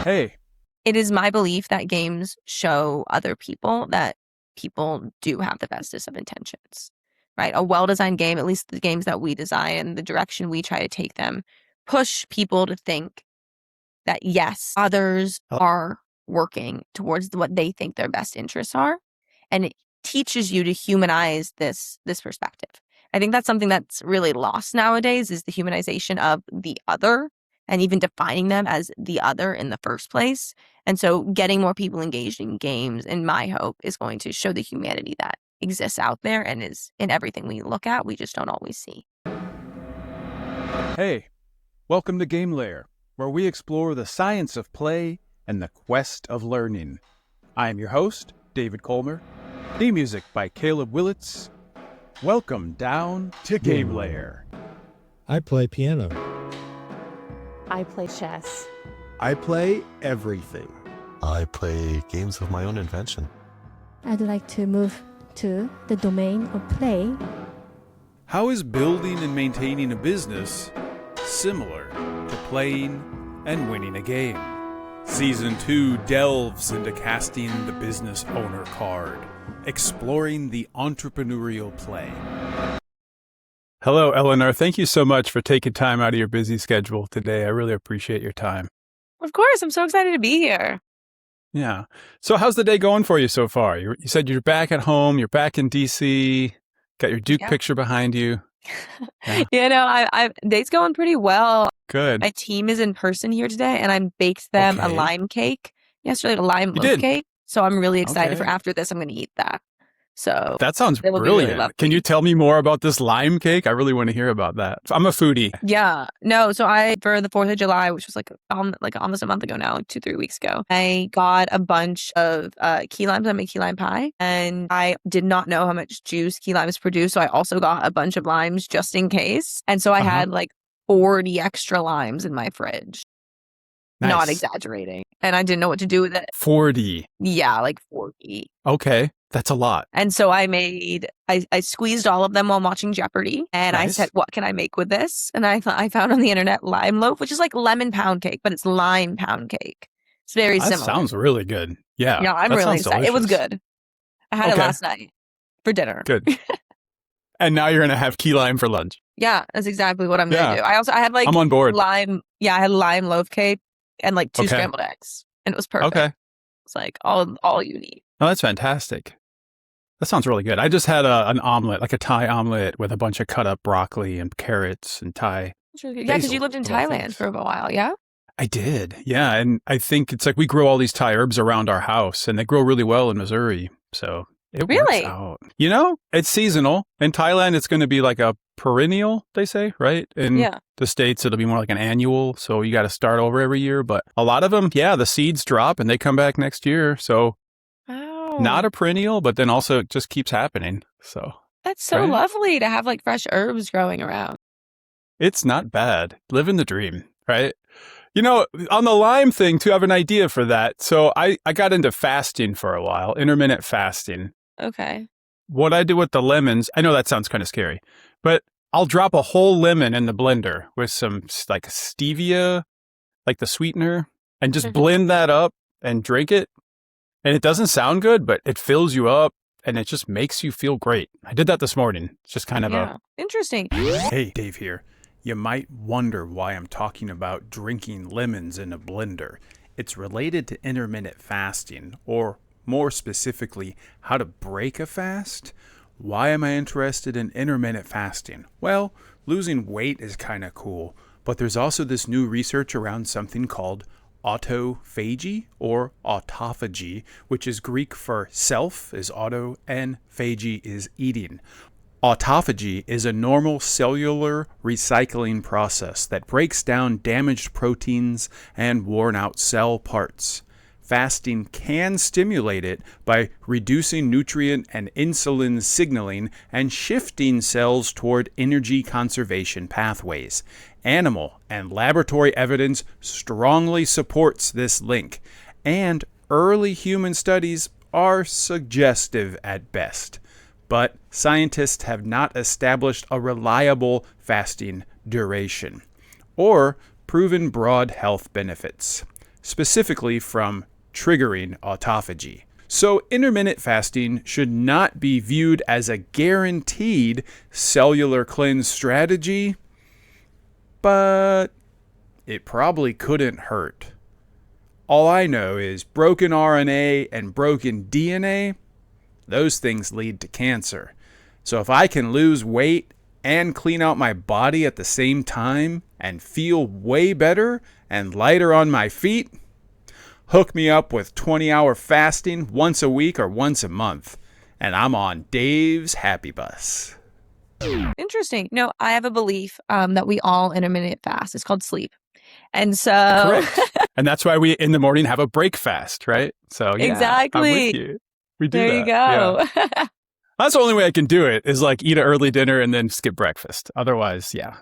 Hey, It is my belief that games show other people that people do have the bestest of intentions, right? A well-designed game, at least the games that we design, the direction we try to take them, push people to think that yes, others are working towards what they think their best interests are, and it teaches you to humanize this perspective. I think that's something that's really lost nowadays is the humanization of the other and even defining them as the other in the first place. And so getting more people engaged in games, in my hope, is going to show the humanity that exists out there and is in everything we look at. We just don't always see. hey, welcome to Game Lair, where we explore the science of play and the quest of learning. I am your host, David Kolmer. Theme music by Caleb Willits. Welcome down to Game Lair. I play piano. I play chess. I play everything. I play games of my own invention. I'd like to move to the domain of play. How is building and maintaining a business similar to playing and winning a game? Season 2 delves into casting the business owner card, exploring the entrepreneurial play. Hello, Eleanor. Thank you so much for taking time out of your busy schedule today. I really appreciate your time. Of course, I'm so excited to be here. Yeah. So how's the day going for you so far? You said you're back at home. You're back in D.C., got your Duke picture behind you. Yeah. Day's going pretty well. Good. My team is in person here today, and I baked them a lime cake yesterday, a lime loaf cake. So I'm really excited for after this. I'm going to eat that. So that sounds brilliant. Really Can you tell me more about this lime cake? I really want to hear about that. I'm a foodie. Yeah. No. So for the 4th of July, which was like almost a month ago now, like 2-3 weeks ago, I got a bunch of key limes. I make key lime pie, and I did not know how much juice key limes produce. So I also got a bunch of limes just in case. And so I had like 40 extra limes in my fridge. Nice. Not exaggerating. And I didn't know what to do with it. 40. Yeah, like 40. Okay. That's a lot. And so I squeezed all of them while watching Jeopardy. And I said, what can I make with this? And I found on the internet lime loaf, which is like lemon pound cake, but it's lime pound cake. It's very similar. That sounds really good. Yeah. Yeah, I'm really excited. Delicious. It was good. I had it last night for dinner. Good. And now you're going to have key lime for lunch. Yeah, that's exactly what I'm going to do. I had like I'm on board. Lime. Yeah, I had lime loaf cake and like 2 scrambled eggs. And it was perfect. Okay. It's like all you need. Oh, that's fantastic. That sounds really good. I just had an omelet, like a Thai omelet with a bunch of cut up broccoli and carrots and Thai. Really yeah, because you lived in Thailand for a while, yeah? I did, yeah. And I think it's like we grow all these Thai herbs around our house, and they grow really well in Missouri. So it works out. You know, it's seasonal. In Thailand, it's going to be like a perennial, they say, right? In the States, it'll be more like an annual. So you got to start over every year. But a lot of them, the seeds drop and they come back next year. So not a perennial, but then also it just keeps happening. So that's so lovely to have like fresh herbs growing around. It's not bad. Living the dream, right? You know, on the lime thing too, I have an idea for that. So I got into fasting for a while, intermittent fasting. Okay. What I do with the lemons, I know that sounds kind of scary, but I'll drop a whole lemon in the blender with some like stevia, like the sweetener, and just blend that up and drink it. And it doesn't sound good, but it fills you up and it just makes you feel great. I did that this morning. It's just kind of interesting. Hey, Dave here. You might wonder why I'm talking about drinking lemons in a blender. It's related to intermittent fasting, or more specifically, how to break a fast. Why am I interested in intermittent fasting? Well, losing weight is kind of cool, but there's also this new research around something called autophagy or autophagy, which is Greek for self is auto and phagy is eating. Autophagy is a normal cellular recycling process that breaks down damaged proteins and worn out cell parts. Fasting can stimulate it by reducing nutrient and insulin signaling and shifting cells toward energy conservation pathways. Animal and laboratory evidence strongly supports this link, and early human studies are suggestive at best. But scientists have not established a reliable fasting duration or proven broad health benefits. specifically from triggering autophagy. So intermittent fasting should not be viewed as a guaranteed cellular cleanse strategy, but it probably couldn't hurt. All I know is broken RNA and broken DNA, those things lead to cancer. So if I can lose weight and clean out my body at the same time and feel way better and lighter on my feet, hook me up with 20-hour fasting once a week or once a month, and I'm on Dave's Happy Bus. Interesting. No, I have a belief that we all intermittent fast. It's called sleep. And so Correct. And that's why we in the morning have a break fast, right? So yeah, exactly. I'm with you. We do there that. You go. Yeah. That's the only way I can do it is like eat an early dinner and then skip breakfast. Otherwise, yeah.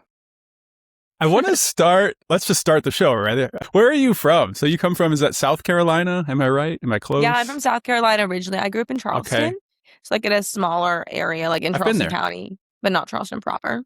I want to start, let's just start the show right there. Where are you from? So you come from, is that South Carolina? Am I right? Am I close? Yeah, I'm from South Carolina originally. I grew up in Charleston. Okay. It's like in a smaller area, like in I've been Charleston there. County, but not Charleston proper.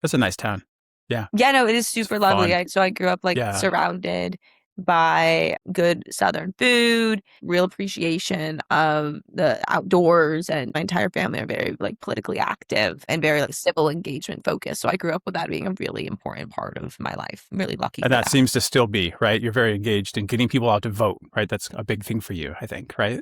That's a nice town. Yeah. Yeah, no, it is super lovely. fun. So I grew up like surrounded by good Southern food, real appreciation of the outdoors, and my entire family are very like politically active and very like civil engagement focused. So I grew up with that being a really important part of my life. I'm really lucky. And for that seems to still be, right? You're very engaged in getting people out to vote, right? That's a big thing for you, I think, right?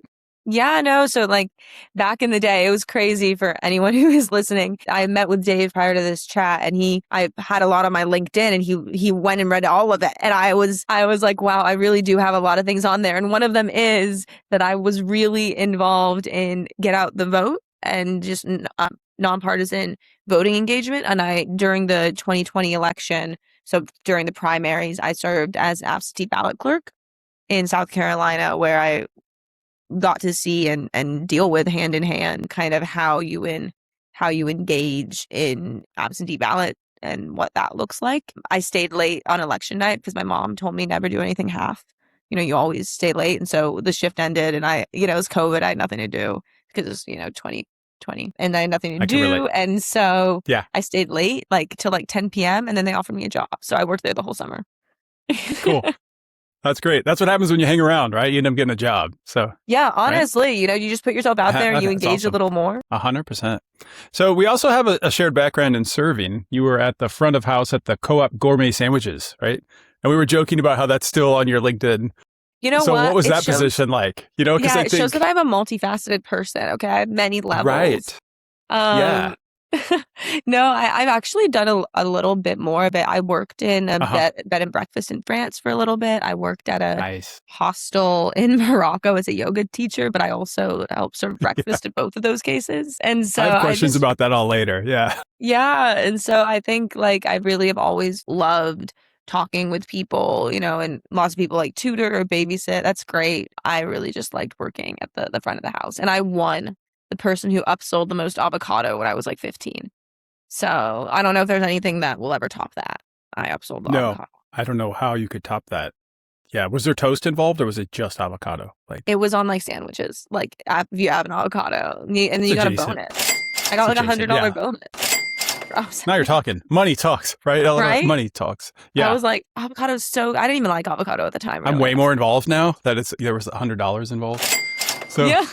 Yeah, no. So like back in the day, it was crazy for anyone who is listening. I met with Dave prior to this chat, and I had a lot on my LinkedIn, and he went and read all of it. And I was like, wow, I really do have a lot of things on there. And one of them is that I was really involved in Get Out the Vote and just nonpartisan voting engagement. And during the 2020 election, so during the primaries, I served as absentee ballot clerk in South Carolina, where I got to see and deal with hand in hand kind of how you engage in absentee ballot and what that looks like. I stayed late on election night because my mom told me never do anything half. You always stay late. And so the shift ended, and it was COVID. I had nothing to do because it was 2020 and I had nothing to do. And so I stayed late till 10 p.m. and then they offered me a job. So I worked there the whole summer. Cool. That's great. That's what happens when you hang around, right? You end up getting a job. So yeah, honestly, you just put yourself out there and you engage awesome. A little more. 100%. So we also have a shared background in serving. You were at the front of house at the Co-op Gourmet Sandwiches, right? And we were joking about how that's still on your LinkedIn. So what was that position like? It shows that I'm a multifaceted person. Okay, I have many levels. Right. Yeah. No, I've actually done a little bit more of it. I worked in a bed and breakfast in France for a little bit. I worked at a hostel in Morocco as a yoga teacher, but I also helped serve breakfast in both of those cases. And so I have questions about that all later. Yeah. Yeah. And so I think I really have always loved talking with people, and lots of people tutor or babysit. That's great. I really just liked working at the front of the house. And I won the person who upsold the most avocado when I was 15. So I don't know if there's anything that will ever top that. I upsold the avocado. I don't know how you could top that. Yeah. Was there toast involved, or was it just avocado? It was on sandwiches. If you have an avocado, and then you got a bonus. I got $100 bonus. Now you're talking. Money talks, right? Eleanor? Right? Money talks. Yeah. I was like, avocado's so. I didn't even like avocado at the time. Really. I'm way more involved now that there was $100 involved. So yeah.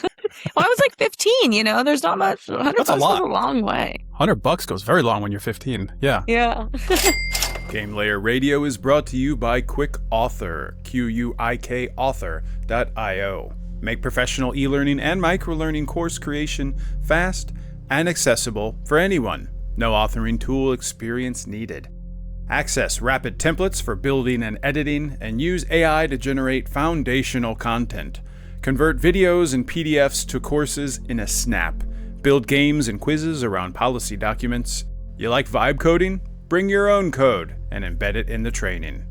Well, I was 15, there's not much. $100 That's a lot. Goes a long way. $100 goes very long when you're 15. Yeah. Yeah. Game Layer Radio is brought to you by Quick Author, QUIK author.io. Make professional e-learning and microlearning course creation fast and accessible for anyone. No authoring tool experience needed. Access rapid templates for building and editing, and use AI to generate foundational content. Convert videos and PDFs to courses in a snap. Build games and quizzes around policy documents. You like vibe coding? Bring your own code and embed it in the training.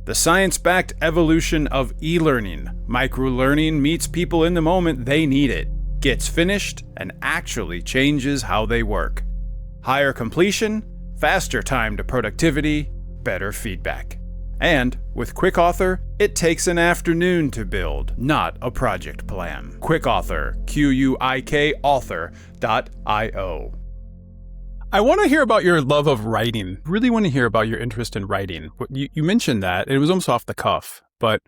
The science-backed evolution of e-learning. Microlearning meets people in the moment they need it, gets finished, and actually changes how they work. Higher completion, faster time to productivity, better feedback. And with Quick Author, it takes an afternoon to build, not a project plan. Quick Author, QUIK author.io. I want to hear about your love of writing. Really want to hear about your interest in writing. You mentioned that, and it was almost off the cuff, but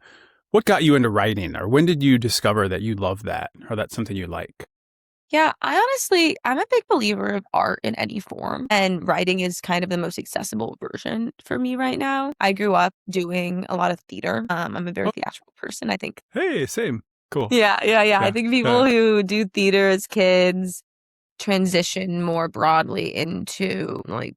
What got you into writing, or when did you discover that you love that, or that's something you like? Yeah, I'm a big believer of art in any form, and writing is kind of the most accessible version for me right now. I grew up doing a lot of theater. I'm a very Oh, theatrical person. I think, hey, same. Cool. yeah. I Yeah. think people who do theater as kids transition more broadly into like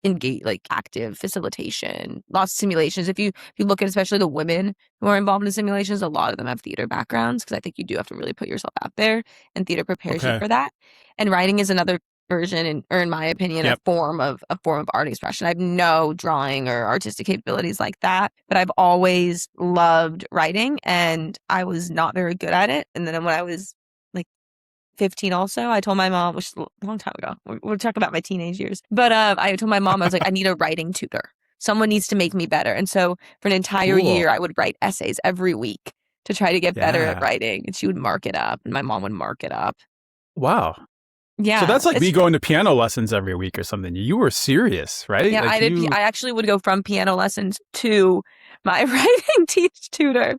engage like active facilitation, lots of simulations. If you look at especially the women who are involved in simulations, a lot of them have theater backgrounds because I think you do have to really put yourself out there, and theater prepares you Okay. for that. And writing is another version, and or in my opinion, Yep. a form of art expression. I have no drawing or artistic capabilities like that, but I've always loved writing, and I was not very good at it. And then when I was like 15 also, I told my mom, which is a long time ago. We'll talk about my teenage years. But I told my mom, I was like, I need a writing tutor. Someone needs to make me better. And so for an entire Cool. year, I would write essays every week to try to get better at Yeah. writing. And she would mark it up, and my mom would mark it up. Wow. So Yeah. that's like me going to piano lessons every week or something. You were serious, right? Yeah, Like you. I actually would go from piano lessons to my writing teach tutor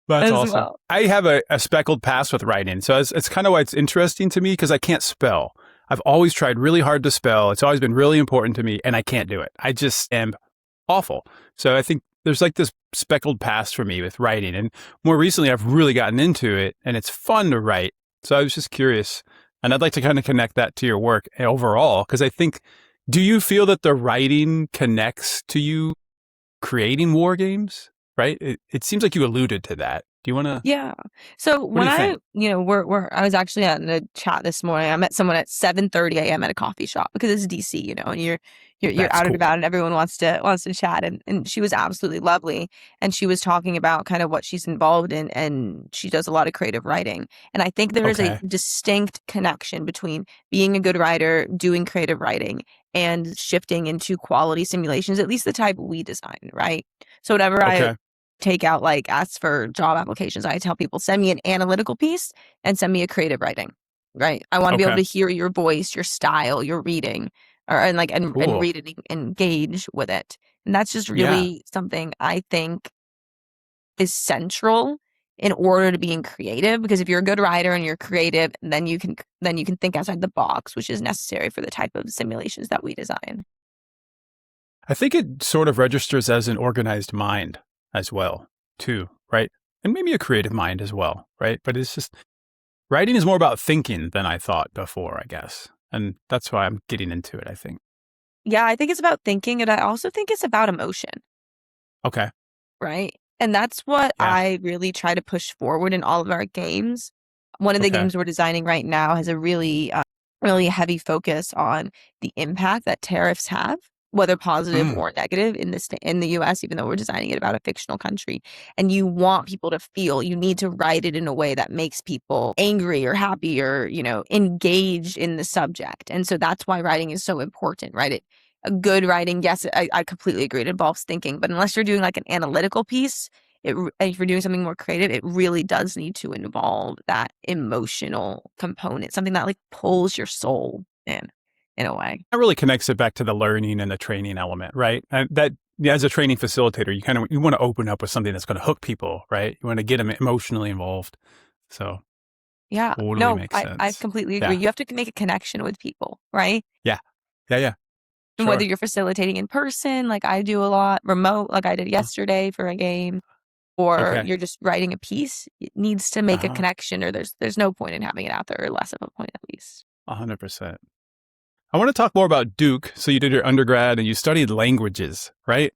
That's as awesome. well. I have a speckled past with writing. So it's kind of why it's interesting to me because I can't spell. I've always tried really hard to spell. It's always been really important to me and I can't do it. I just am awful. So I think there's like this speckled past for me with writing. And more recently, I've really gotten into it and it's fun to write. So I was just curious. And I'd like to kind of connect that to your work overall because I think, do you feel that the writing connects to you creating war games? Right? It seems like you alluded to that. Do you want to? Yeah. So What do when you think? I was actually in a chat this morning. I met someone at 7:30 a.m. at a coffee shop because it's DC, and you're That's out and cool. about and everyone wants to chat, and she was absolutely lovely, and she was talking about kind of what she's involved in, and she does a lot of creative writing. And I think there is a Okay. distinct connection between being a good writer, doing creative writing, and shifting into quality simulations, at least the type we design, right? So whenever I Okay. take out like ask for job applications, I tell people send me an analytical piece and send me a creative writing, right? I want to be able Okay. to hear your voice, your style, your reading, or and Cool. read it, engage with it. And that's just Yeah. really something I think is central in order to being creative, because if you're a good writer and you're creative, then you can think outside the box, which is necessary for the type of simulations that we design. I think it sort of registers as an organized mind as well, too, right? And maybe a creative mind as well, right? But it's just writing is more about thinking than I thought before, I guess. And that's why I'm getting into it, I think. Yeah, I think it's about thinking, and I also think it's about emotion. Okay. Right? And that's what Yeah. I really try to push forward in all of our games. One of the Okay. games we're designing right now has a really heavy focus on the impact that tariffs have, whether positive Mm. or negative in the US, even though we're designing it about a fictional country. And you want people to feel, you need to write it in a way that makes people angry or happy or, engaged in the subject. And so that's why writing is so important, right? A good writing, yes, I completely agree. It involves thinking, but unless you're doing like an analytical piece, and if you're doing something more creative, it really does need to involve that emotional component, something that like pulls your soul in a way. That really connects it back to the learning and the training element, right? And that, yeah, as a training facilitator, you want to open up with something that's going to hook people, right? You want to get them emotionally involved. So Yeah, totally no, makes I sense. completely agree. Yeah. You have to make a connection with people, right? Yeah. Yeah. Yeah. And whether Sure. you're facilitating in person, like I do a lot, remote, like I did yesterday for a game, or Okay. you're just writing a piece, it needs to make a Uh-huh. connection, or there's no point in having it out there, or less of a point at least. 100%. I want to talk more about Duke. So you did your undergrad and you studied languages, right?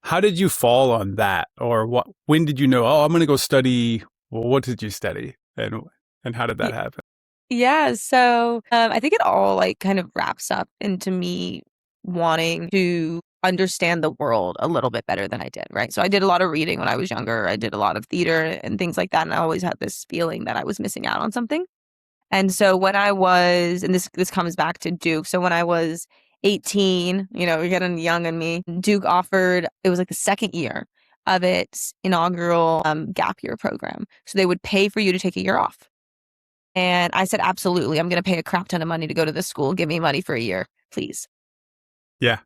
How did you fall on that? Or when did you know, oh, I'm going to go study, well, what did you study? And how did that happen? Yeah, so I think it all like kind of wraps up into me wanting to understand the world a little bit better than I did, right? So I did a lot of reading when I was younger. I did a lot of theater and things like that, and I always had this feeling that I was missing out on something. And so when I was, and this comes back to Duke. So when I was 18, you're getting young in me. Duke offered, it was like the second year of its inaugural gap year program. So they would pay for you to take a year off. And I said, absolutely. I'm going to pay a crap ton of money to go to this school. Give me money for a year, please. Yeah.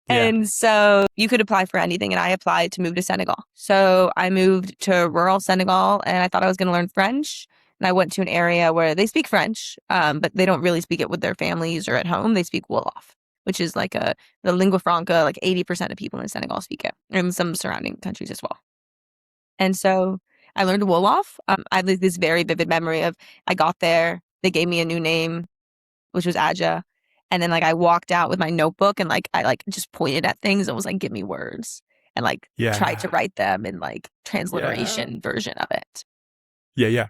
Yeah. And so you could apply for anything, and I applied to move to Senegal. So I moved to rural Senegal, and I thought I was going to learn French. And I went to an area where they speak French, but they don't really speak it with their families or at home. They speak Wolof, which is like the lingua franca. Like 80% of people in Senegal speak it, and some surrounding countries as well. And so I learned Wolof. I have this very vivid memory of I got there, they gave me a new name, which was Aja. And then like I walked out with my notebook and like I like just pointed at things and was like, give me words, and like tried to Yeah. write them in like transliteration version of it. Yeah.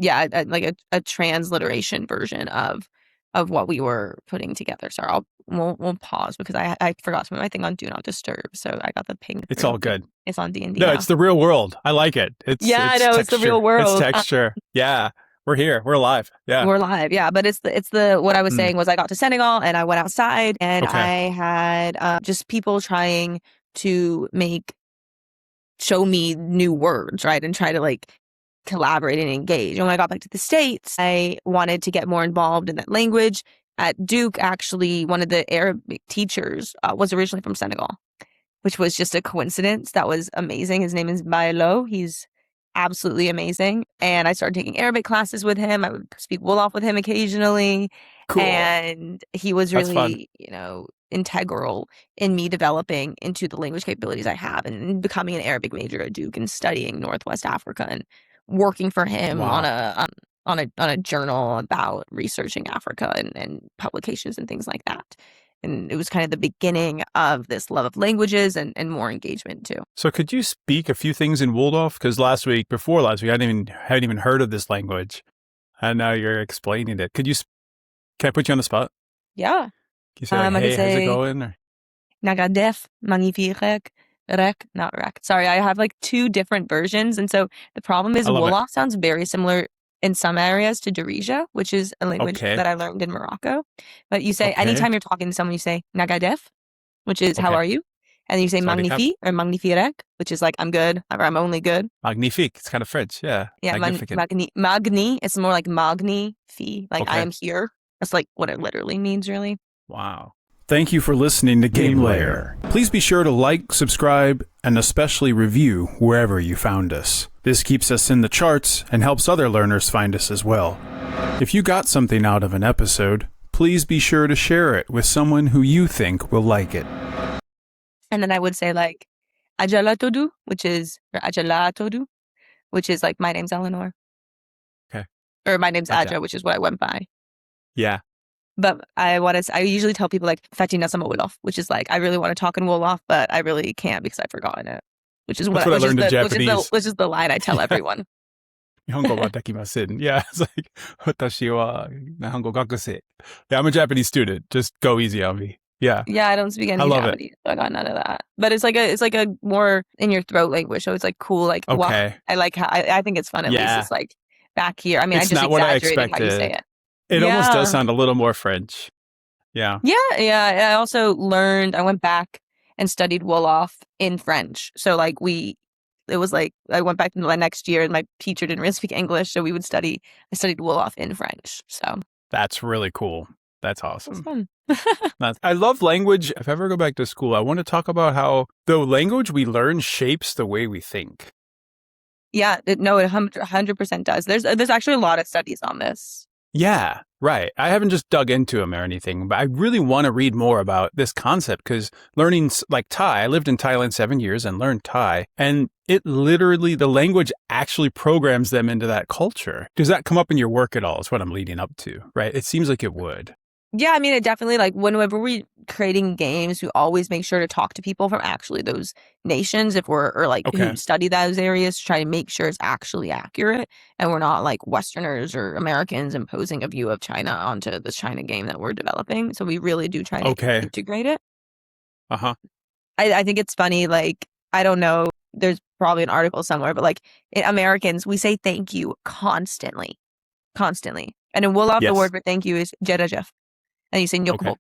Yeah, like a transliteration version of what we were putting together. Sorry, we'll pause because I forgot to put my thing on Do Not Disturb, so I got the ping. It's through. all good. It's on D&D No, now. it's the real world. I like it. It's I know texture. it's the real world. It's texture. Yeah. We're here. We're alive. Yeah. We're live, yeah. But it's the what I was saying was I got to Senegal and I went outside and I had just people trying to show me new words, right, and try to like collaborate and engage. And when I got back to the States, I wanted to get more involved in that language. At Duke, actually, one of the Arabic teachers was originally from Senegal, which was just a coincidence. That was amazing. His name is Bailo. He's absolutely amazing. And I started taking Arabic classes with him. I would speak Wolof with him occasionally. Cool. And he was really, integral in me developing into the language capabilities I have and becoming an Arabic major at Duke and studying Northwest Africa and working for him on a journal about researching Africa and publications and things like that. And it was kind of the beginning of this love of languages and more engagement too. So could you speak a few things in Wolof? Because before last week, I hadn't even heard of this language. And now you're explaining it. Can I put you on the spot? Yeah. Can you say, like, hey, how's it going? Or... Nagadef, magnifique, rek, not rek. Sorry, I have like two different versions. And so the problem is Wolof sounds very similar in some areas to Darija, which is a language that I learned in Morocco. But you say, anytime you're talking to someone, you say Nagadef, which is how are you? And you say magnifique or magnifirek, which is like I'm good or I'm only good. Magnifique. It's kind of French. Yeah. Yeah. Magni. It's more like magnifi, like I am here. That's like what it literally means, really. Wow. Thank you for listening to Game Layer. Please be sure to like, subscribe, and especially review wherever you found us. This keeps us in the charts and helps other learners find us as well. If you got something out of an episode, please be sure to share it with someone who you think will like it. And then I would say like Ajalatodu, which is like my name's Eleanor. Okay. Or my name's Aja, which is what I went by. Yeah. But I usually tell people like Fatina sama Wolof, which is like I really want to talk in Wolof, but I really can't because I've forgotten it. Which is what I learned in Japanese. Which is the line I tell everyone. 日本語はできません. Yeah, it's like 私は日本語学生. Yeah, I'm a Japanese student. Just go easy on me. Yeah. Yeah, I don't speak any Japanese. So I got none of that. But it's like a more in your throat language. So it's like cool. Like wow, I like how I think it's fun. At least it's like back here. I mean, it's I just not what I exaggerated expected. how you say it. It almost does sound a little more French. Yeah. Yeah. I also I went back and studied Wolof in French. So like it was like I went back the next year and my teacher didn't really speak English. So I studied Wolof in French. So that's really cool. That's awesome. It's fun. I love language. If I ever go back to school, I want to talk about how the language we learn shapes the way we think. Yeah, it 100% does. There's actually a lot of studies on this. Yeah, right. I haven't just dug into them or anything, but I really want to read more about this concept because learning like Thai, I lived in Thailand 7 years and learned Thai, and it literally, the language actually programs them into that culture. Does that come up in your work at all is what I'm leading up to, right? It seems like it would. Yeah, I mean, it definitely, like, whenever we're creating games, we always make sure to talk to people from actually those nations who study those areas to try to make sure it's actually accurate. And we're not like Westerners or Americans imposing a view of China onto this China game that we're developing. So we really do try to integrate it. Uh-huh. I think it's funny, like, I don't know, there's probably an article somewhere, but like Americans, we say thank you constantly. And in Wolof, the word for thank you is jerejef. And you say nyokbok,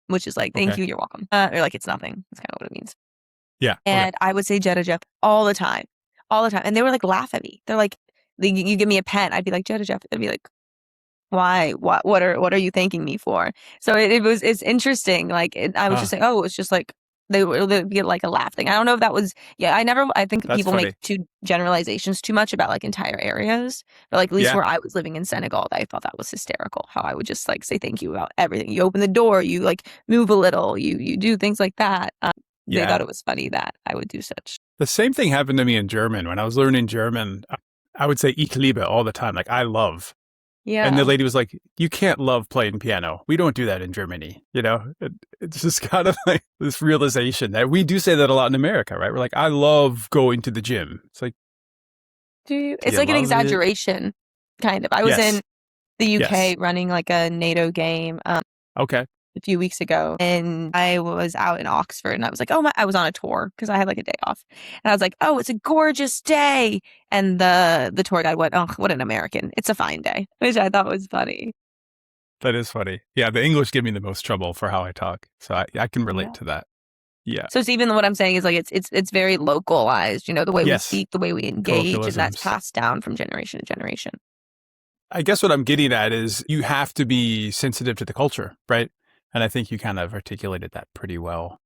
which is like, thank you, you're welcome. Or like, it's nothing. That's kind of what it means. Yeah. And I would say jerejef all the time. And they would like laugh at me. They're like, you give me a pen. I'd be like, jerejef. They'd be like, why? What are you thanking me for? So it's interesting. Like, I was just like, oh, it's just like they'd be like a laugh thing. I don't know if that was, I think That's people funny. make generalizations too much about like entire areas. But like at least Yeah. where I was living in Senegal, I thought that was hysterical. How I would just like say thank you about everything. You open the door, you like move a little, you do things like that. They Yeah. thought it was funny that I would do such. The same thing happened to me in German. When I was learning German, I would say ich liebe all the time, like I love. Yeah. And the lady was like, you can't love playing piano. We don't do that in Germany. You know, it's just kind of like this realization that we do say that a lot in America, right? We're like, I love going to the gym. It's like, It's you like an love it? exaggeration, kind of. I was Yes. in the UK Yes. running like a NATO game Okay. a few weeks ago, and I was out in Oxford, and I was like, I was on a tour because I had like a day off, and I was like, oh, it's a gorgeous day, and the tour guide went, oh, what an American, it's a fine day, which I thought was funny. That is funny. Yeah, the English give me the most trouble for how I talk. So I can relate Yeah. to that. Yeah. So it's even what I'm saying is like it's very localized, you know, the way we Yes. speak, the way we engage, and that's Colloquialisms. passed down from generation to generation. I guess what I'm getting at is you have to be sensitive to the culture, right? And I think you kind of articulated that pretty well.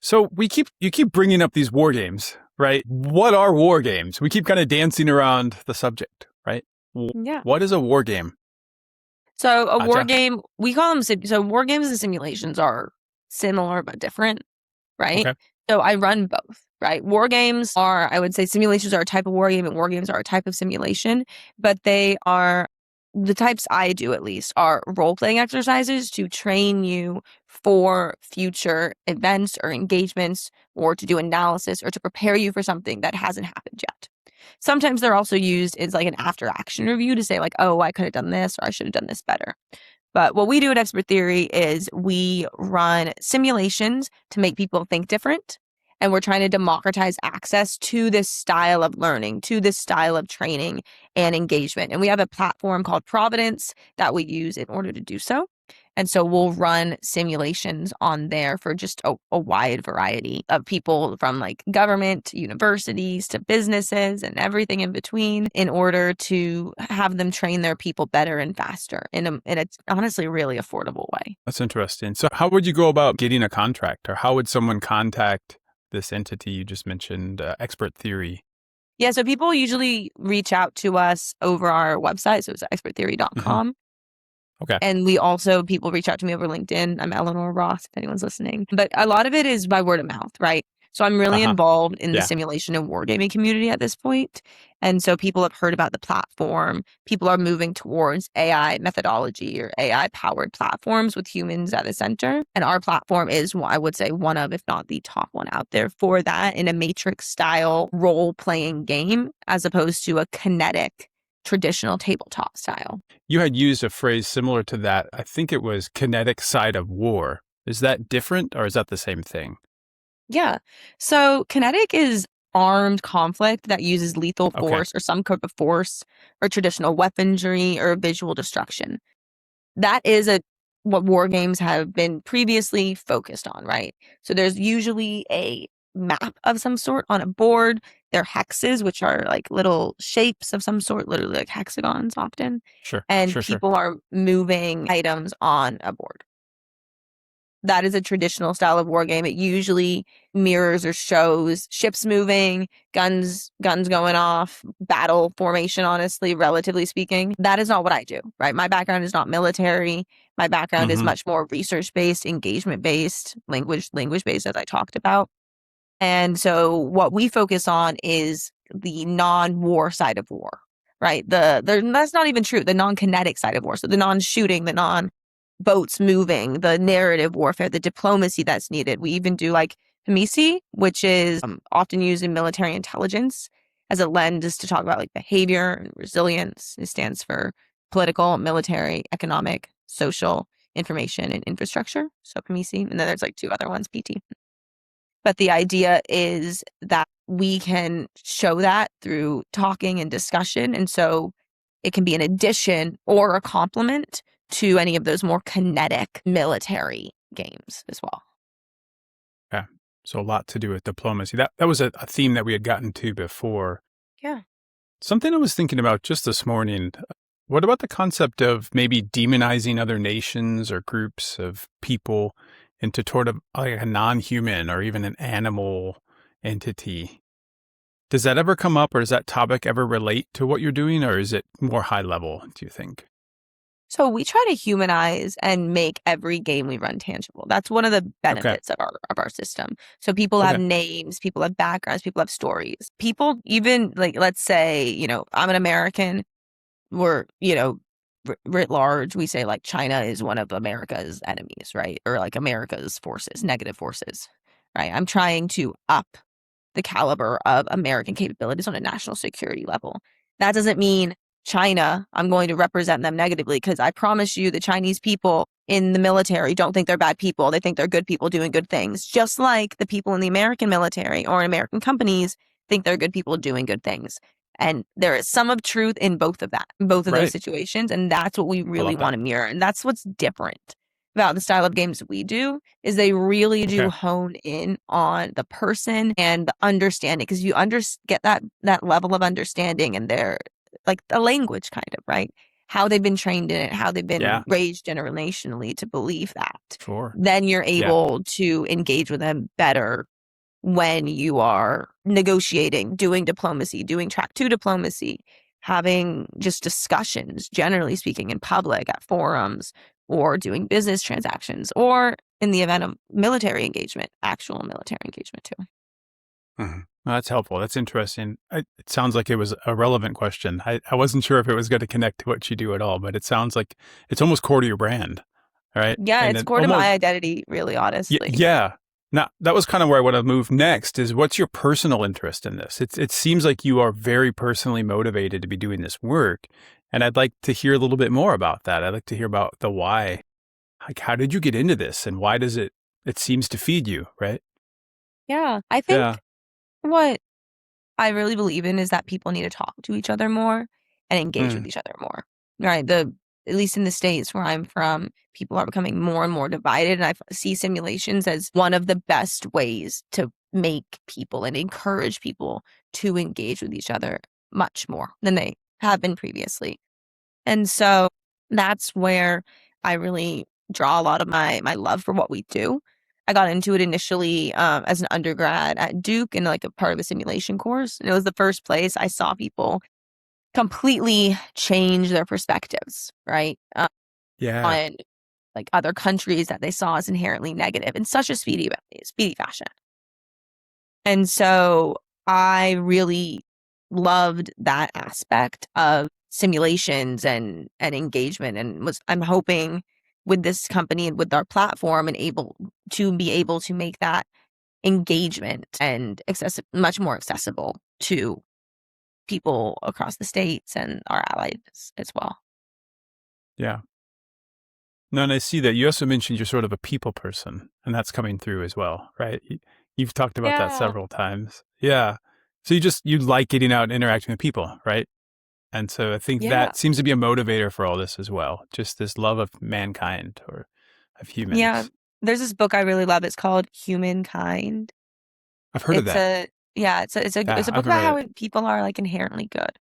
So you keep bringing up these war games, right? What are war games? We keep kind of dancing around the subject, right? Yeah. What is a war game? So a war Gotcha. game, we call them, so war games and simulations are similar but different, right? Okay. So I run both, right? War games are, I would say simulations are a type of war game and war games are a type of simulation, but they are, the types I do at least, are role-playing exercises to train you for future events or engagements or to do analysis or to prepare you for something that hasn't happened yet. Sometimes they're also used as like an after action review to say like, oh, I could have done this or I should have done this better. But what we do at Expert Theory is we run simulations to make people think different. And we're trying to democratize access to this style of learning, to this style of training and engagement. And we have a platform called Providence that we use in order to do so. And so we'll run simulations on there for just a wide variety of people from like government to universities to businesses and everything in between in order to have them train their people better and faster in a honestly really affordable way. That's interesting. So how would you go about getting a contract, or how would someone contact this entity you just mentioned, Expert Theory? Yeah, so people usually reach out to us over our website. So it's experttheory.com. Okay. And we also, people reach out to me over LinkedIn. I'm Eleanor Ross, if anyone's listening. But a lot of it is by word of mouth, right? So I'm really involved in the Yeah. simulation and wargaming community at this point. And so people have heard about the platform. People are moving towards AI methodology or AI powered platforms with humans at the center. And our platform is, I would say, one of, if not the top one out there for that in a matrix style role playing game, as opposed to a kinetic traditional tabletop style. You had used a phrase similar to that. I think it was kinetic side of war. Is that different, or is that the same thing? Yeah. So kinetic is armed conflict that uses lethal force or some type of force or traditional weaponry or visual destruction. That is what war games have been previously focused on, right? So there's usually a map of some sort on a board. They're hexes, which are like little shapes of some sort, literally like hexagons often. Sure. And Sure. people are moving items on a board. That is a traditional style of war game. It usually mirrors or shows ships moving, guns going off, battle formation, honestly, relatively speaking. That is not what I do, right? My background is not military. My background is much more research-based, engagement-based, language-based, as I talked about. And so what we focus on is the non-war side of war, right? That's not even true. The non-kinetic side of war. So the non-shooting, the non-boats moving, the narrative warfare, the diplomacy that's needed. We even do like PMISI, which is often used in military intelligence as a lens to talk about like behavior and resilience. It stands for political, military, economic, social, information, and infrastructure. So PMISI. And then there's like two other ones, PT. But the idea is that we can show that through talking and discussion. And so it can be an addition or a complement to any of those more kinetic military games as well. Okay. So a lot to do with diplomacy. That was a theme that we had gotten to before. Yeah. Something I was thinking about just this morning. What about the concept of maybe demonizing other nations or groups of people into sort of like a non-human or even an animal entity. Does that ever come up, or does that topic ever relate to what you're doing, or is it more high level, do you think? So we try to humanize and make every game we run tangible. That's one of the Okay. benefits of our system. So people have Okay. names, people have backgrounds, people have stories. People even like, let's say, I'm an American. We're, writ large, we say like China is one of America's enemies, right? Or like America's forces, negative forces, right? I'm trying to up the caliber of American capabilities on a national security level. That doesn't mean China, I'm going to represent them negatively, because I promise you the Chinese people in the military don't think they're bad people. They think they're good people doing good things, just like the people in the American military or in American companies think they're good people doing good things. And there is some of truth in both of those Right. situations. And that's what we I really love want that. to mirror. And that's what's different about the style of games we do, is they really do Okay. hone in on the person and the understanding, because you get that level of understanding and their like the language kind of, right? How they've been trained in it, how they've been Yeah, raised generationally to believe that. sure. Then you're Yeah. able to engage with them better when you are negotiating, doing diplomacy, doing track two diplomacy, having just discussions, generally speaking, in public at forums, or doing business transactions, or in the event of military engagement, actual military engagement too. Mhm. Well, that's helpful. That's interesting. It sounds like it was a relevant question. I wasn't sure if it was going to connect to what you do at all, but it sounds like it's almost core to your brand, right? Yeah, And it's it core to my almost, identity, really, honestly. yeah. Now, that was kind of where I want to move next is what's your personal interest in this? It seems like you are very personally motivated to be doing this work. And I'd like to hear a little bit more about that. I'd like to hear about the why. Like, how did you get into this and why does it seems to feed you, right? Yeah, I think Yeah. what I really believe in is that people need to talk to each other more and engage with Mm. each other more. Right. At least in the States where I'm from, people are becoming more and more divided. And I see simulations as one of the best ways to make people and encourage people to engage with each other much more than they have been previously. And so that's where I really draw a lot of my love for what we do. I got into it initially as an undergrad at Duke in like a part of a simulation course. And it was the first place I saw people completely change their perspectives, right? Yeah. On like other countries that they saw as inherently negative in such a speedy fashion. And so I really loved that aspect of simulations and engagement, and I'm hoping with this company and with our platform and be able to make that engagement and much more accessible to people across the states and our allies as well. Yeah. No, and I see that you also mentioned you're sort of a people person, and that's coming through as well, right? You've talked about that Yeah. several times. Yeah. So you like getting out and interacting with people, right? And so I think Yeah. that seems to be a motivator for all this as well. Just this love of mankind or of Yeah. humans. There's this book I really love. It's called Humankind. I've heard of It's that. a yeah, it's Yeah, a I book haven't about read how it. people are like inherently good.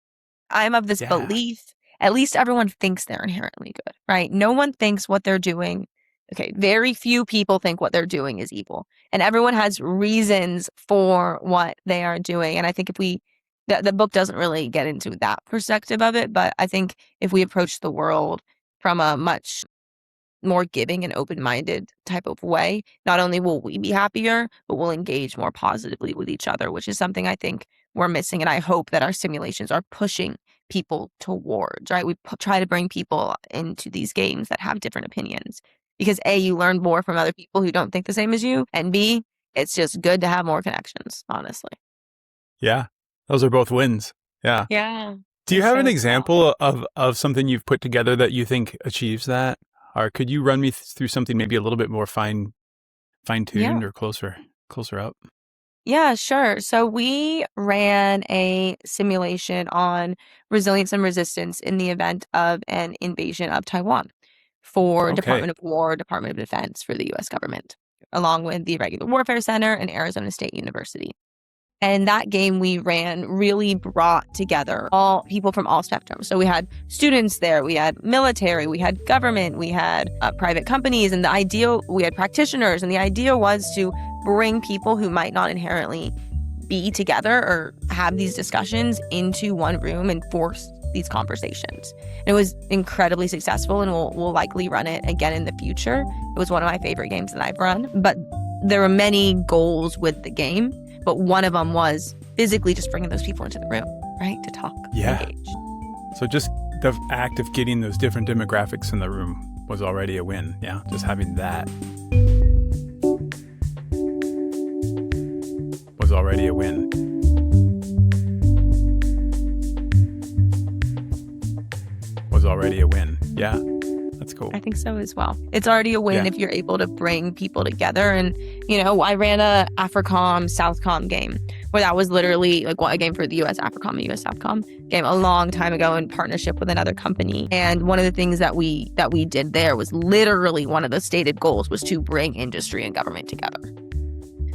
I'm of this Yeah. belief, at least everyone thinks they're inherently good, right? No one thinks what they're doing. Okay, very few people think what they're doing is evil. And everyone has reasons for what they are doing. And I think the book doesn't really get into that perspective of it, but I think if we approach the world from a much more giving and open-minded type of way, not only will we be happier, but we'll engage more positively with each other, which is something I think we're missing. And I hope that our simulations are pushing people towards, right? We try to bring people into these games that have different opinions because A, you learn more from other people who don't think the same as you, and B, it's just good to have more connections, honestly. Yeah. Those are both wins. Yeah. Yeah. Do you And have so an it's example of something you've put together that you think achieves that? Or could you run me through something maybe a little bit more yeah. fine-tuned or closer up? Yeah, sure. So we ran a simulation on resilience and resistance in the event of an invasion of Taiwan for Okay. Department of War, Department of Defense for the US government, along with the Regular Warfare Center and Arizona State University. And that game we ran really brought together all people from all spectrums. So we had students there, we had military, we had government, we had private companies, and we had practitioners. And the idea was to bring people who might not inherently be together or have these discussions into one room and force these conversations. And it was incredibly successful, and we'll likely run it again in the future. It was one of my favorite games that I've run. But there were many goals with the game. But one of them was physically just bringing those people into the room, right? To talk, engage. So just the act of getting those different demographics in the room was already a win. Yeah. Just having that was already a win. Was already a win. Yeah. That's cool. I think so as well. It's already a win if you're able to bring people together. And, I ran a AFRICOM, Southcom game where that was literally like a game for the US AFRICOM and US Southcom game a long time ago in partnership with another company. And one of the things that we did there was literally one of the stated goals was to bring industry and government together.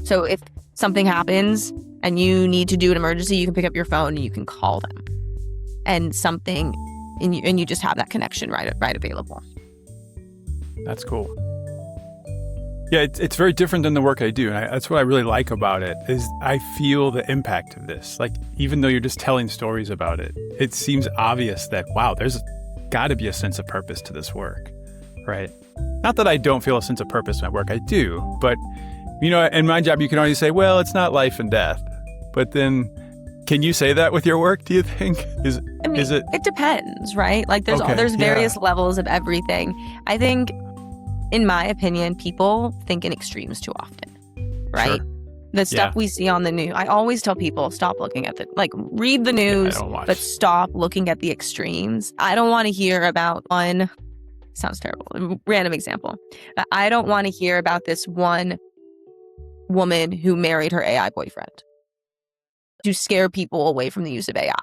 So if something happens and you need to do an emergency, you can pick up your phone and you can call them. And you just have that connection right available. That's cool. Yeah, it's very different than the work I do. And that's what I really like about it is I feel the impact of this. Like, even though you're just telling stories about it, it seems obvious that, wow, there's got to be a sense of purpose to this work, right? Not that I don't feel a sense of purpose in my work. I do. But, in my job, you can always say, well, it's not life and death. But then can you say that with your work, do you think? Is it? It depends, right? Like there's various levels of everything. I think, in my opinion, people think in extremes too often, right? Sure. The stuff we see on the news, I always tell people, stop looking at read the news, but stop looking at the extremes. I don't want to hear about one, sounds terrible, random example. But I don't want to hear about this one woman who married her AI boyfriend to scare people away from the use of AI,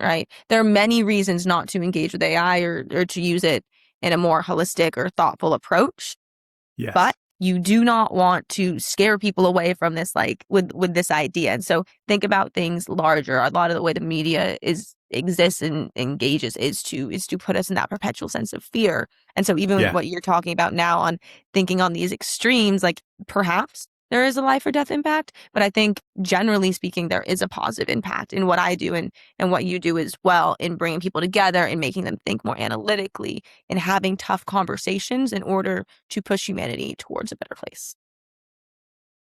right? There are many reasons not to engage with AI or to use it in a more holistic or thoughtful approach. Yes. But you do not want to scare people away from this, with this idea. And so think about things larger. A lot of the way the media exists and engages is to put us in that perpetual sense of fear. And so even with what you're talking about now on thinking on these extremes, perhaps there is a life or death impact, but I think generally speaking, there is a positive impact in what I do and what you do as well in bringing people together and making them think more analytically and having tough conversations in order to push humanity towards a better place.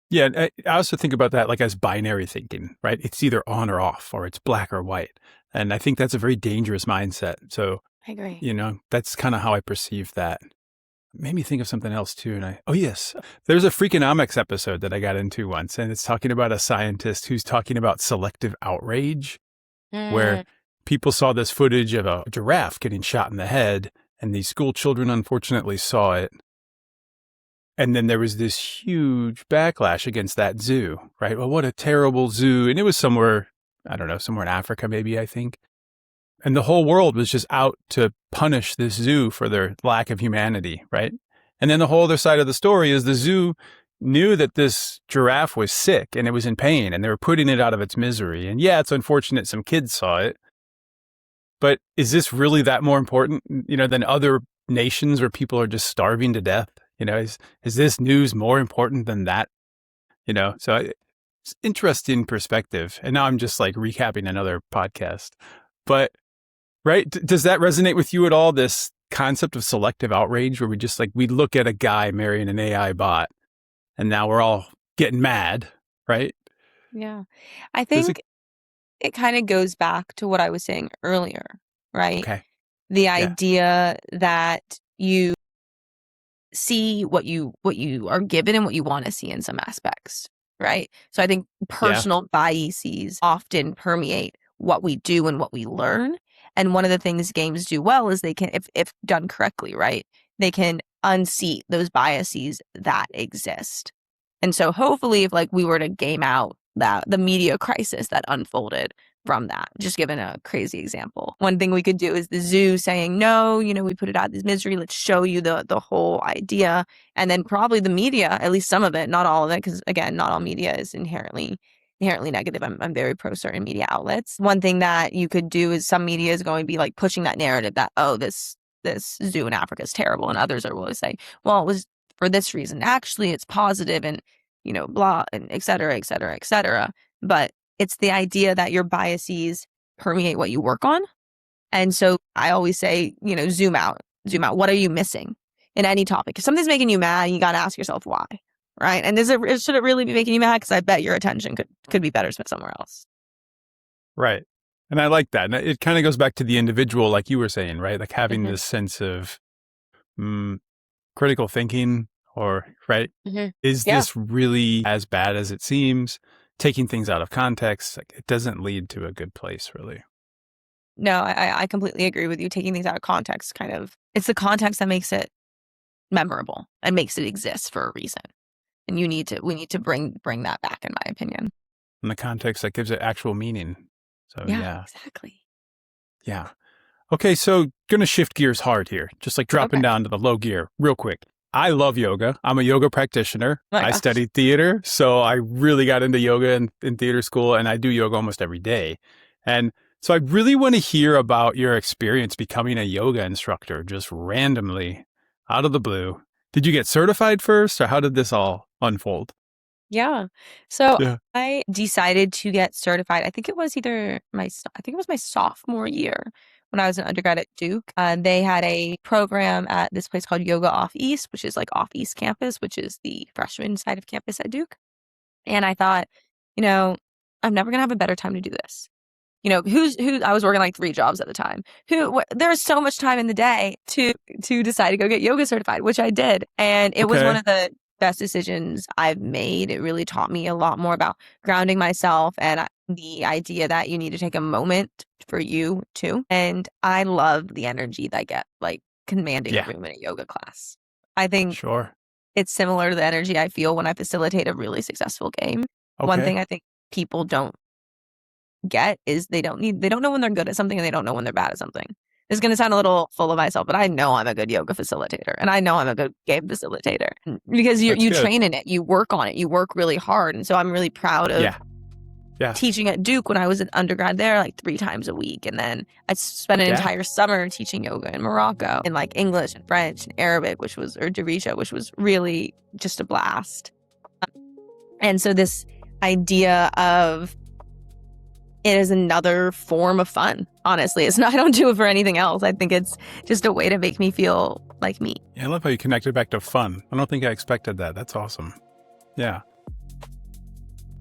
Yeah, I also think about that as binary thinking, right? It's either on or off, or it's black or white. And I think that's a very dangerous mindset. So I agree. That's kind of how I perceive that. Made me think of something else too. And yes, there's a Freakonomics episode that I got into once, and it's talking about a scientist who's talking about selective outrage, where people saw this footage of a giraffe getting shot in the head, and these school children unfortunately saw it. And then there was this huge backlash against that zoo, right? Well, what a terrible zoo. And it was somewhere, I don't know, somewhere in Africa, maybe, I think. And the whole world was just out to punish this zoo for their lack of humanity, right? And then the whole other side of the story is the zoo knew that this giraffe was sick and it was in pain and they were putting it out of its misery. And yeah, it's unfortunate some kids saw it. But is this really that more important, than other nations where people are just starving to death? Is this news more important than that? So it's interesting perspective. And now I'm just recapping another podcast. But right? Does that resonate with you at all, this concept of selective outrage where we just we look at a guy marrying an AI bot and now we're all getting mad, right? Yeah. I think it kind of goes back to what I was saying earlier, right? Okay. The idea that you see what you are given and what you want to see in some aspects, right? So I think personal biases often permeate what we do and what we learn. And one of the things games do well is they can, if done correctly, right, they can unseat those biases that exist. And so hopefully if we were to game out the media crisis that unfolded from that, just given a crazy example, one thing we could do is the zoo saying, no, we put it out of this misery. Let's show you the whole idea. And then probably the media, at least some of it, not all of it, because again, not all media is inherently inherently negative. I'm very pro certain media outlets. One thing that you could do is some media is going to be like pushing that narrative that, oh, this zoo in Africa is terrible, and others are will say, well, it was for this reason. Actually, it's positive, and blah, and et cetera, et cetera, et cetera. But it's the idea that your biases permeate what you work on. And so I always say, zoom out. What are you missing in any topic? If something's making you mad, you got to ask yourself why, right? And should it really be making you mad? Because I bet your attention could be better spent somewhere else. Right. And I like that. And it kind of goes back to the individual, like you were saying, right? Like having this sense of critical thinking right? Is this really as bad as it seems? Taking things out of context, like, it doesn't lead to a good place, really. No, I completely agree with you. Taking things out of context, it's the context that makes it memorable and makes it exist for a reason. And we need to bring that back, in my opinion. And the context that gives it actual meaning. So yeah. Exactly. Yeah. Okay, so gonna shift gears hard here, just like dropping down to the low gear real quick. I love yoga. I'm a yoga practitioner. I studied theater, so I really got into yoga in theater school, and I do yoga almost every day. And so I really want to hear about your experience becoming a yoga instructor, just randomly, out of the blue. Did you get certified first, or how did this all unfold? Yeah. So I decided to get certified. I think it was my sophomore year when I was an undergrad at Duke. They had a program at this place called Yoga Off East, which is like Off East campus, which is the freshman side of campus at Duke. And I thought, I'm never going to have a better time to do this. I was working like 3 jobs at a time. There's so much time in the day to decide to go get yoga certified, which I did. And it was one of the best decisions I've made. It really taught me a lot more about grounding myself and the idea that you need to take a moment for you too. And I love the energy that I get, like commanding a room in a yoga class. I think it's similar to the energy I feel when I facilitate a really successful game. One thing I think people don't get is they don't know when they're good at something, and they don't know when they're bad at something. It's going to sound a little full of myself, but I know I'm a good yoga facilitator, and I know I'm a good game facilitator because you train in it, you work on it, you work really hard. And so I'm really proud of teaching at Duke when I was an undergrad there, like 3 times a week. And then I spent an entire summer teaching yoga in Morocco in like English and French and Arabic, or Darija, which was really just a blast. And so this idea of it is another form of fun. Honestly, I don't do it for anything else. I think it's just a way to make me feel like me. Yeah, I love how you connected back to fun. I don't think I expected that. That's awesome. Yeah.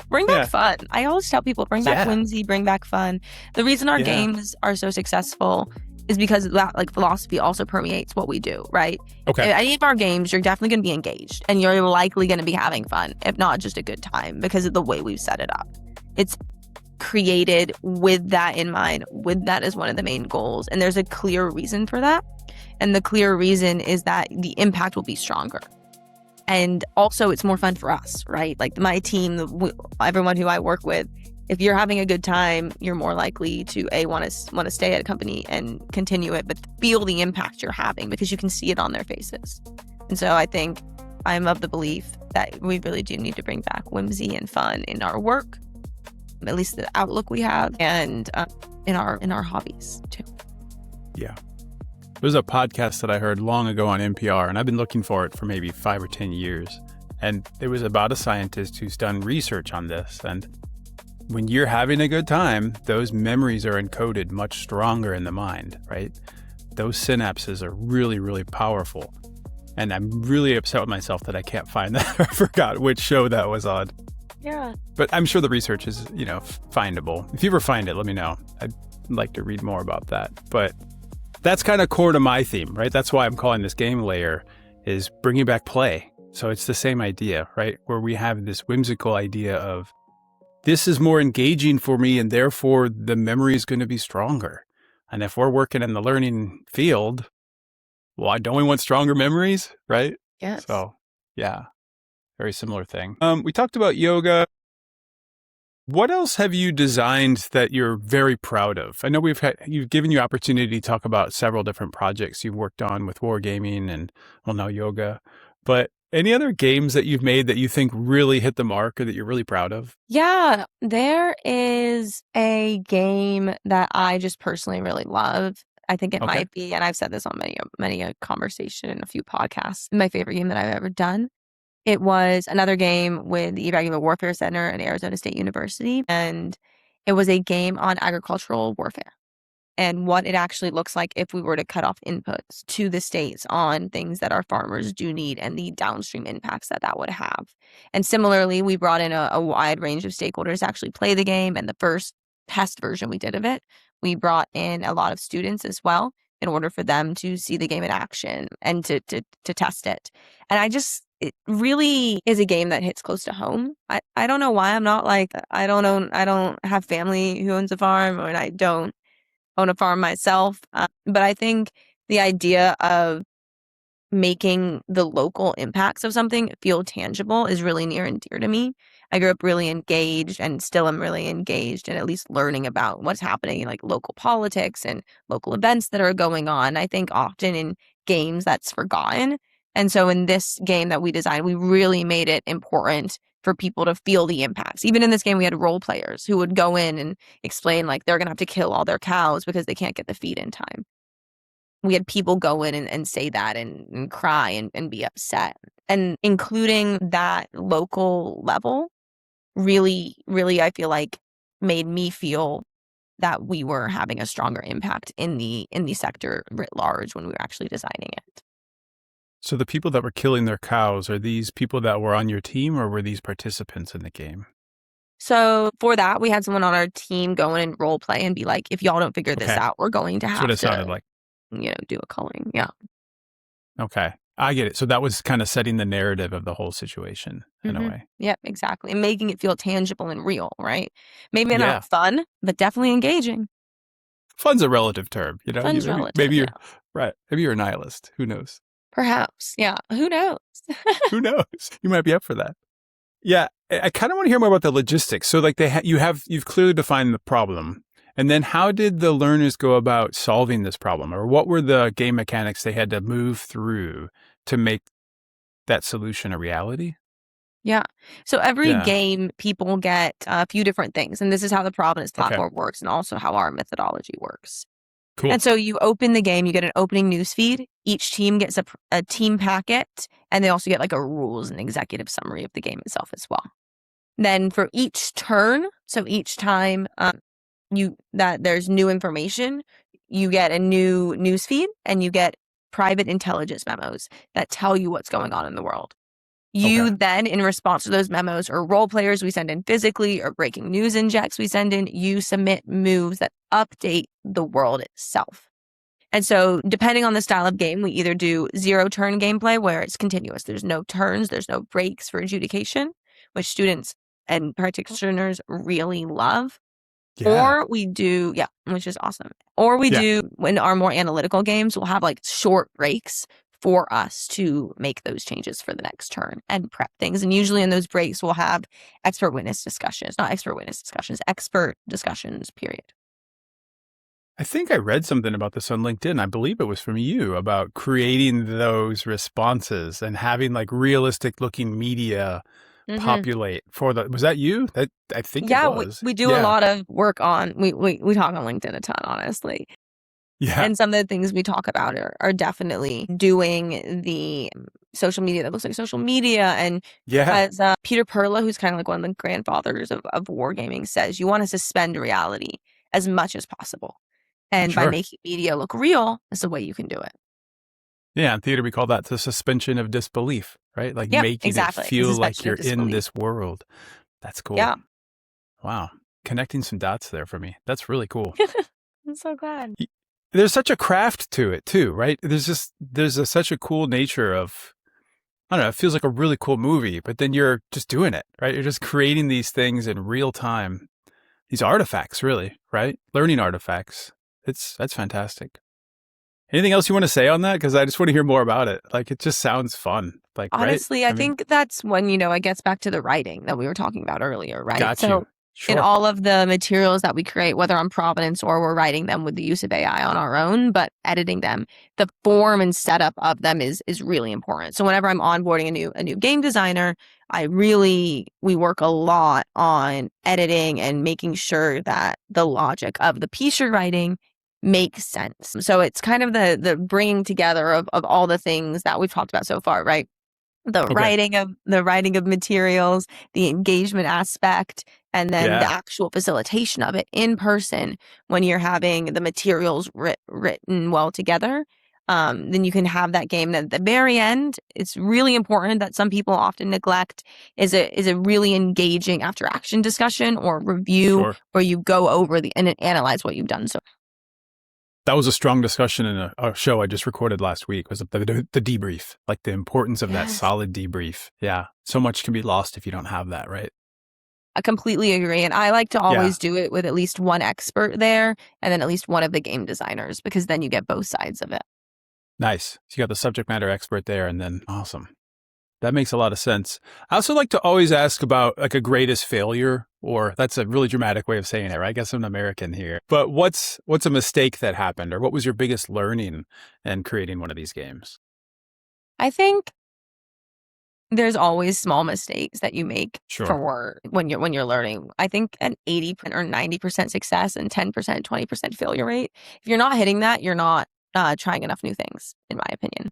Bring back fun. I always tell people, bring back whimsy, bring back fun. The reason our games are so successful is because that like philosophy also permeates what we do, right? Okay. At any of our games, you're definitely going to be engaged, and you're likely going to be having fun, if not just a good time, because of the way we've set it up. It's created with that in mind, with that as one of the main goals. And there's a clear reason for that. And the clear reason is that the impact will be stronger. And also it's more fun for us, right? Like my team, everyone who I work with, if you're having a good time, you're more likely to want to stay at a company and continue it, but feel the impact you're having because you can see it on their faces. And so I think I'm of the belief that we really do need to bring back whimsy and fun in our work, at least the outlook we have, and in our hobbies too. Yeah. There's a podcast that I heard long ago on NPR, and I've been looking for it for maybe 5 or 10 years. And it was about a scientist who's done research on this. And when you're having a good time, those memories are encoded much stronger in the mind, right? Those synapses are really, really powerful. And I'm really upset with myself that I can't find that. I forgot which show that was on. Yeah. But I'm sure the research is, findable. If you ever find it, let me know. I'd like to read more about that. But that's kind of core to my theme, right? That's why I'm calling this game layer, is bringing back play. So it's the same idea, right? Where we have this whimsical idea of this is more engaging for me, and therefore the memory is going to be stronger. And if we're working in the learning field, well, don't we want stronger memories, right? Yes. So, yeah. Very similar thing. We talked about yoga. What else have you designed that you're very proud of? I know you've given you opportunity to talk about several different projects you've worked on with wargaming and, well, now yoga. But Any other games that you've made that you think really hit the mark or that you're really proud of? Yeah, there is a game that I just personally really love. I think it Okay. might be, and I've said this on many a conversation in a few podcasts, my favorite game that I've ever done. It was another game with the Evaluative Warfare Center at Arizona State University, and it was a game on agricultural warfare and what it actually looks like if we were to cut off inputs to the states on things that our farmers do need and the downstream impacts that that would have. And similarly, we brought in a wide range of stakeholders to actually play the game. And the first test version we did of it, we brought in a lot of students as well in order for them to see the game in action and to test it. And it really is a game that hits close to home. I don't know why I'm not like, I don't have family who owns a farm, or I don't own a farm myself. But I think the idea of making the local impacts of something feel tangible is really near and dear to me. I grew up really engaged and still am really engaged in at least learning about what's happening in like local politics and local events that are going on. I think often in games that's forgotten. And so in this game that we designed, we really made it important for people to feel the impacts. Even in this game, we had role players who would go in and explain like they're going to have to kill all their cows because they can't get the feed in time. We had people go in and say that and cry and be upset. And including that local level really, really, I feel like made me feel that we were having a stronger impact in the sector writ large when we were actually designing it. So the people that were killing their cows, are these people that were on your team or were these participants in the game? So for that, we had someone on our team go in and role play and be like, if y'all don't figure this Okay. out, we're going to That's have what it to, sounded like. do a culling. Yeah. Okay. I get it. So that was kind of setting the narrative of the whole situation in a way. Yep, exactly. And making it feel tangible and real, right? Maybe Yeah. not fun, but definitely engaging. Fun's a relative term, you know? Fun's relative, maybe you're yeah. right. Maybe you're a nihilist. Who knows? Perhaps. Yeah. Who knows? Who knows? You might be up for that. Yeah. I kind of want to hear more about the logistics. So like you've clearly defined the problem. And then how did the learners go about solving this problem? Or what were the game mechanics they had to move through to make that solution a reality? Yeah. So every Yeah. game, people get a few different things. And this is how the Providence platform works and also how our methodology works. Cool. And so you open the game, you get an opening newsfeed. Each team gets a team packet, and they also get like a rules and executive summary of the game itself as well. Then for each turn, so each time that there's new information, you get a new newsfeed and you get private intelligence memos that tell you what's going on in the world. You then, in response to those memos or role players we send in physically or breaking news injects we send in, you submit moves that update the world itself. And so depending on the style of game, we either do 0-turn gameplay where it's continuous. There's no turns, there's no breaks for adjudication, which students and practitioners really love. Yeah. Or we do, which is awesome. Or we do, in our more analytical games, we'll have like short breaks for us to make those changes for the next turn and prep things. And usually in those breaks, we'll have expert discussions, period. I think I read something about this on LinkedIn. I believe it was from you about creating those responses and having like realistic looking media populate for the, was that you? That I think it was. We do a lot of work on, we talk on LinkedIn a ton, honestly. Yeah. And some of the things we talk about are definitely doing the social media that looks like social media. And as Peter Perla, who's kind of like one of the grandfathers of wargaming, says, you want to suspend reality as much as possible. And by making media look real, is the way you can do it. Yeah, in theater we call that the suspension of disbelief, right? Like making it feel like you're in this world. That's cool. Yeah. Wow. Connecting some dots there for me. That's really cool. I'm so glad. There's such a craft to it too, right? There's such a cool nature of, I don't know, it feels like a really cool movie, but then you're just doing it, right? You're just creating these things in real time. These artifacts, really, right? Learning artifacts. That's fantastic. Anything else you want to say on that? Because I just want to hear more about it. Like, it just sounds fun. Like, honestly, I think that's when, it gets back to the writing that we were talking about earlier, right? Got so you. in Sure. all of the materials that we create, whether on Providence or we're writing them with the use of AI on our own, but editing them, the form and setup of them is really important. So whenever I'm onboarding a new game designer, we work a lot on editing and making sure that the logic of the piece you're writing makes sense. So it's kind of the bringing together of all the things that we've talked about so far, right? The writing of materials, the engagement aspect, and then the Yeah. actual facilitation of it in person when you're having the materials written well together. Then you can have that game. And at the very end, it's really important that some people often neglect is a really engaging after action discussion or review Sure. where you go over and analyze what you've done. So That was a strong discussion in a show I just recorded last week, was the debrief, like the importance of that yes. solid debrief. Yeah. So much can be lost if you don't have that, right? I completely agree. And I like to always do it with at least one expert there and then at least one of the game designers, because then you get both sides of it. Nice. So you got the subject matter expert there, and then awesome. That makes a lot of sense. I also like to always ask about like a greatest failure, or that's a really dramatic way of saying it, right? I guess I'm an American here. But what's a mistake that happened, or what was your biggest learning in creating one of these games? I think there's always small mistakes that you make Sure. for when you're learning. I think an 80 or 90% success and 10%, 20% failure rate. If you're not hitting that, you're not trying enough new things, in my opinion.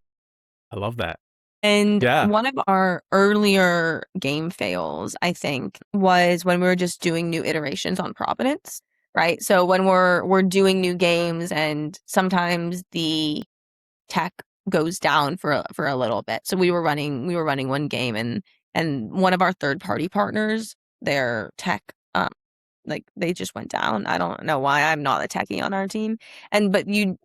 I love that. And Yeah. one of our earlier game fails, I think, was when we were just doing new iterations on Providence, right? So when we're doing new games and sometimes the tech goes down for a little bit. So we were running one game and one of our third party partners, their tech like they just went down. I don't know why. I'm not a techie on our team. But you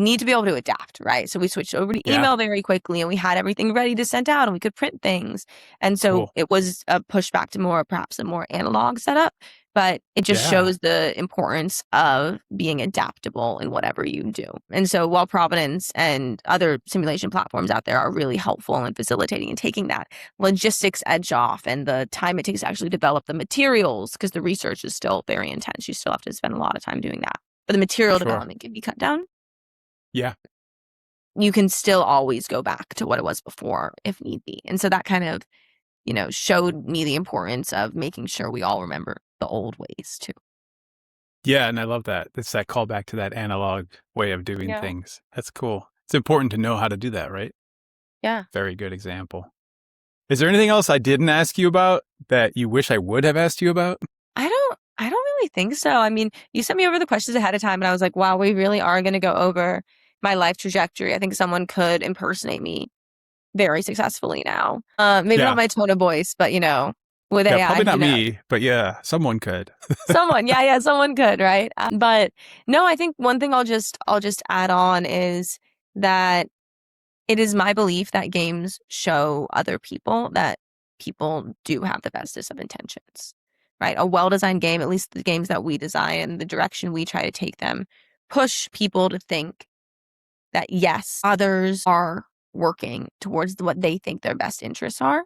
need to be able to adapt, right? So we switched over to Yeah. email very quickly and we had everything ready to send out and we could print things. And so Cool. it was a pushback to perhaps a more analog setup, but it just Yeah. shows the importance of being adaptable in whatever you do. And so while Providence and other simulation platforms out there are really helpful in facilitating and taking that logistics edge off and the time it takes to actually develop the materials, because the research is still very intense. You still have to spend a lot of time doing that. But the material Sure. development can be cut down. Yeah. You can still always go back to what it was before if need be. And so that kind of, showed me the importance of making sure we all remember the old ways too. Yeah, and I love that. It's that callback to that analog way of doing Yeah. things. That's cool. It's important to know how to do that, right? Yeah. Very good example. Is there anything else I didn't ask you about that you wish I would have asked you about? I don't really think so. I mean, you sent me over the questions ahead of time and I was like, wow, we really are going to go over my life trajectory. I think someone could impersonate me very successfully now. Maybe Yeah. not my tone of voice, but with AI, Probably not who knows? me, but yeah, someone could. Someone, yeah, someone could, right? But no, I think one thing I'll just add on is that it is my belief that games show other people that people do have the bestest of intentions, right? A well-designed game, at least the games that we design and the direction we try to take them, push people to think that yes, others are working towards what they think their best interests are,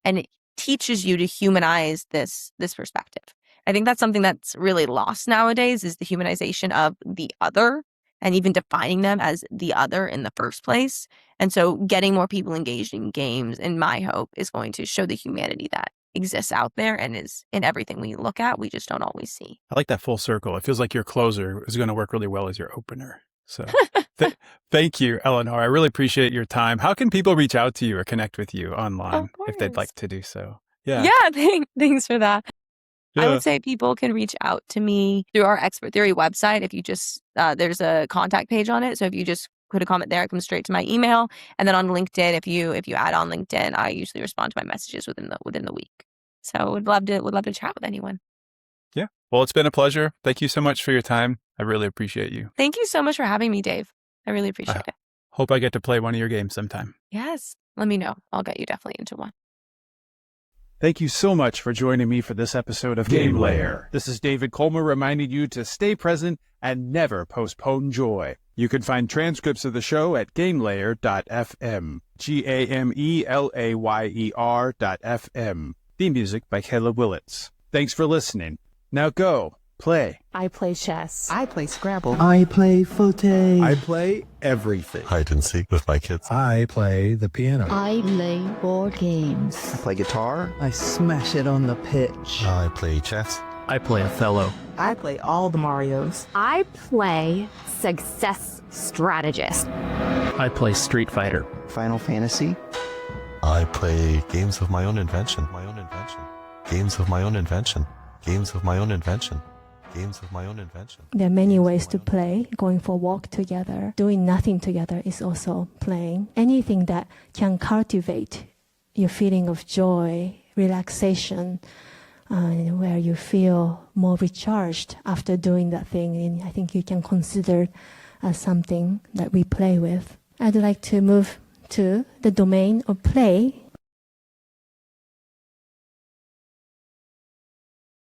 and it teaches you to humanize this perspective. I think that's something that's really lost nowadays, is the humanization of the other and even defining them as the other in the first place. And so getting more people engaged in games, in my hope, is going to show the humanity that exists out there and is in everything we look at. We just don't always see. I like that full circle. It feels like your closer is going to work really well as your opener. So thank you, Eleanor. I really appreciate your time. How can people reach out to you or connect with you online if they'd like to do so? Yeah. Thanks for that. I Yeah. would say people can reach out to me through our Expert Theory website. If you just, there's a contact page on it. So if you just put a comment there, it comes straight to my email. And then on LinkedIn, if you add on LinkedIn, I usually respond to my messages within the week. So would love to chat with anyone. Yeah. Well, it's been a pleasure. Thank you so much for your time. I really appreciate you. Thank you so much for having me, Dave. I really appreciate it. Hope I get to play one of your games sometime. Yes. Let me know. I'll get you definitely into one. Thank you so much for joining me for this episode of Game Layer. This is David Kolmer reminding you to stay present and never postpone joy. You can find transcripts of the show at gamelayer.fm. GAMELAYER.fm. Theme music by Caleb Willits. Thanks for listening. Now go. Play. I play chess. I play Scrabble. I play fauteuil. I play everything. Hide and seek with my kids. I play the piano. I play board games. I play guitar. I smash it on the pitch. I play chess. I play Othello. I play all the Marios. I play Success Strategist. I play Street Fighter. Final Fantasy. I play games of my own invention. Games of my own invention. Games of my own invention. Games of my own invention. There are many ways to play. Going for a walk together, doing nothing together is also playing. Anything that can cultivate your feeling of joy, relaxation, where you feel more recharged after doing that thing, and I think you can consider as something that we play with. I'd like to move to the domain of play